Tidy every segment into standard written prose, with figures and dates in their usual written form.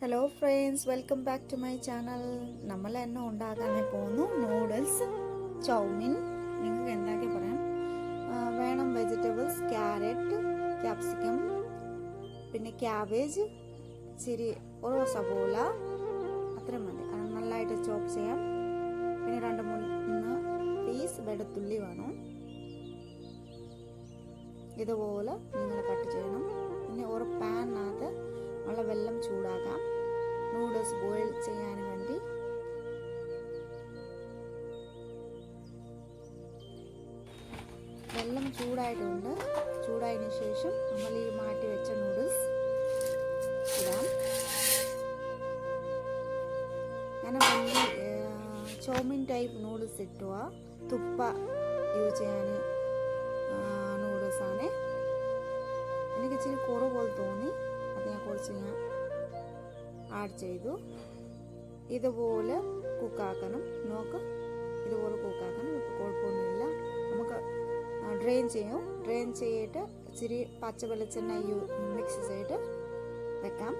Hello friends, welcome back to my channel. നമ്മൾ എന്നെ ഉണ്ടാക്കാൻ പോകുന്നു നൂഡിൽസ് ചൗമിൻ. നിങ്ങൾക്ക് എന്താക്കി പറയാം. വേണം വെജിറ്റബിൾസ്, ക്യാരറ്റ്, ക്യാപ്സിക്കം, പിന്നെ ക്യാബേജ്, ഇച്ചിരി ഒരു സവോള, അത്രയും മതി. അത് നല്ലതായിട്ട് ചോപ്പ് ചെയ്യാം. പിന്നെ 2-3 പീസ് വെളുത്തുള്ളി വേണം. ഇതുപോലെ നിങ്ങൾ കട്ട് ചെയ്യണം. പിന്നെ ഒരു പാനിനകത്ത് നല്ല വെള്ളം ചൂടാക്കാം, നൂഡിൽസ് ബോയിൽ ചെയ്യാൻ വേണ്ടി. വെള്ളം ചൂടായിട്ടുണ്ട്. ചൂടായതിനു ശേഷം നമ്മൾ ഈ മാറ്റി വെച്ച നൂഡിൽസ് ഇടാം. ഞാൻ വലിയ ചൗമിൻ ടൈപ്പ് നൂഡിൽസ് ഇട്ടുക. തുപ്പ യൂസ് ചെയ്യാൻ നൂഡിൽസാണ്. എനിക്ക് ഇച്ചിരി കുറവ് പോലെ തോന്നി, അതിനെക്കുറിച്ച് ഞാൻ ആഡ് ചെയ്തു. ഇതുപോലെ കുക്കാക്കണം. നോക്ക്, ഇതുപോലെ കുക്കാക്കണം. ഇപ്പോൾ കുഴപ്പമൊന്നുമില്ല. നമുക്ക് ഡ്രെയിൻ ചെയ്യും. ഡ്രെയിൻ ചെയ്തിട്ട് ഇച്ചിരി പച്ച വെളിച്ചെണ്ണ മിക്സ് ചെയ്തിട്ട് വെക്കാം.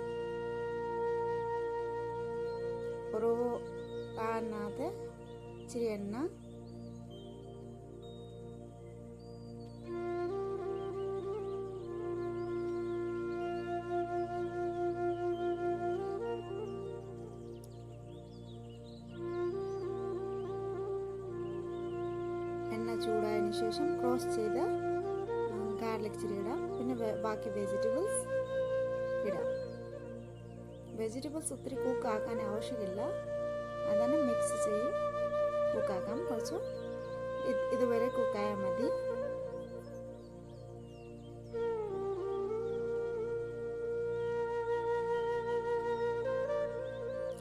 ഒരു പാനിനകത്ത് ഇച്ചിരി എണ്ണ, ചൂടായതിനു ശേഷം ക്രോസ് ചെയ്ത് ഗാർലിക് ഇച്ചിരി ഇടാം. പിന്നെ ബാക്കി വെജിറ്റബിൾസ് ഇടാം. വെജിറ്റബിൾസ് ഒത്തിരി കുക്കാക്കാൻ ആവശ്യമില്ല, അതാണ് മിക്സ് ചെയ്ത് കുക്കാക്കാം. കുറച്ച് ഇതുവരെ കുക്കായാൽ മതി.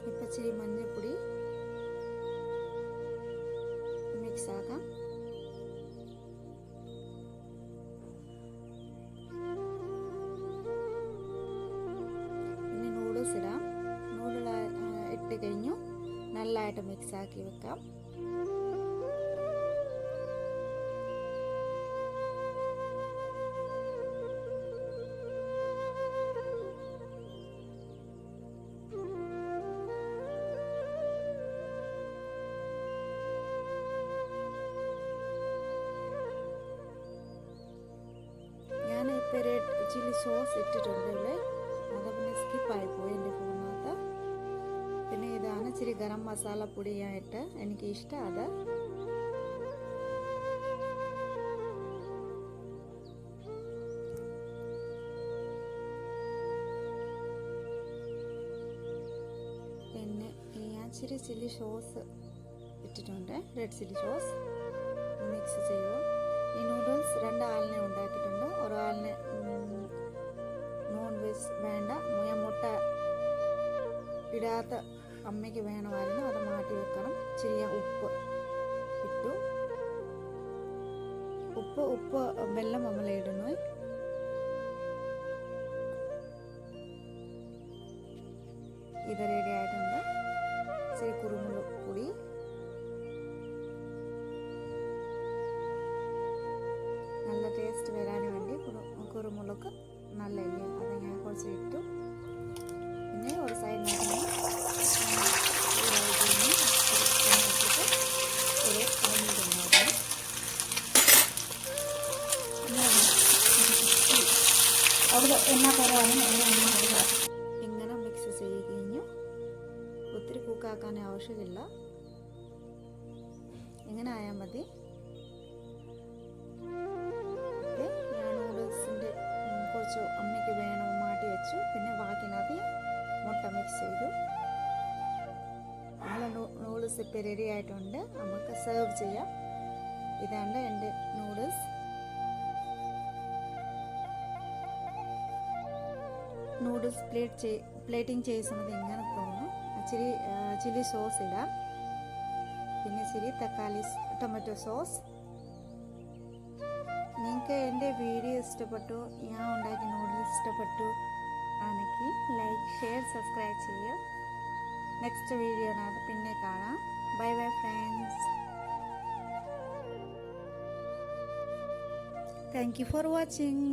ഇപ്പം ഇച്ചിരി മഞ്ഞൾപ്പൊടി മിക്സ് ആക്കാം. ഇടാം. നൂഡിൽ ഇട്ട് കഴിഞ്ഞു. നല്ലതായിട്ട് മിക്സ് ആക്കി വെക്കാം. ഞാൻ ഇപ്പോൾ റെഡ് ചില്ലി സോസ് ഇട്ടിട്ടുണ്ട് ഇവിടെ. അത് പിന്നെ സ്കിപ്പായിപ്പോയി എൻ്റെ ഫോണിനകത്ത്. പിന്നെ ഇതാണ് ഇച്ചിരി ഗരം മസാല പൊടിയായിട്ട് എനിക്ക് ഇഷ്ടം. അത് പിന്നെ ഞാൻ ഇച്ചിരി ചില്ലി സോസ് ഇട്ടിട്ടുണ്ട്, റെഡ് ചില്ലി സോസ്. മിക്സ് ചെയ്യുക. ഈ നൂഡിൽസ് 2 ആളിനെ ഉണ്ടാക്കിയിട്ടുണ്ട്. ഒരാളിനെ നോൺ വെജ് വേണ്ട, മുട്ട ഇടാത്ത അമ്മയ്ക്ക് വേണമായിരുന്നു. അത് മാറ്റി വെക്കണം. ചെറിയ ഉപ്പ് ഇട്ടു. ഉപ്പ് വെള്ളം നമ്മൾ ഇടുന്നു. ഇത് റെഡി ആയിട്ടുണ്ട്. ചെറിയ കുരുമുളക് പൊടി, നല്ല ടേസ്റ്റ് വരാൻ വേണ്ടി കുരുമുളക് നല്ല ഇല്ല, അത് ഞാൻ കുറച്ച് ഇട്ടു. പിന്നെ ഒരു സൈഡ് ഇങ്ങനെ മിക്സ് ചെയ്ത് കഴിഞ്ഞു. ഒത്തിരി കുക്കാക്കാൻ ആവശ്യമില്ല, ഇങ്ങനെ ആയാൽ മതി. കുറച്ച് അമ്മയ്ക്ക് വേണം മാറ്റി വെച്ചു. പിന്നെ ബാക്കിനകത്ത് മുട്ട മിക്സ് ചെയ്തു. നല്ല നൂഡിൽസ് ഇപ്പോൾ റെഡി ആയിട്ടുണ്ട്. നമുക്ക് സെർവ് ചെയ്യാം. ഇതാണ് എൻ്റെ നൂഡിൽസ്. പ്ലേറ്റിംഗ് ചെയ്യുന്ന സമയത്ത് എങ്ങനെ തോന്നും. ഇച്ചിരി ചില്ലി സോസ് ഇടാം. പിന്നെ ഇച്ചിരി ടൊമാറ്റോ സോസ്. നിങ്ങൾക്ക് എൻ്റെ വീഡിയോ ഇഷ്ടപ്പെട്ടു, ഞാൻ ഉണ്ടാക്കിയ നൂഡിൽസ് ഇഷ്ടപ്പെട്ടു ആണെങ്കിൽ ലൈക്ക്, ഷെയർ, സബ്സ്ക്രൈബ് ചെയ്യുക. നെക്സ്റ്റ് വീഡിയോനകത്ത് പിന്നെ കാണാം. Bye bye friends. Thank you for watching.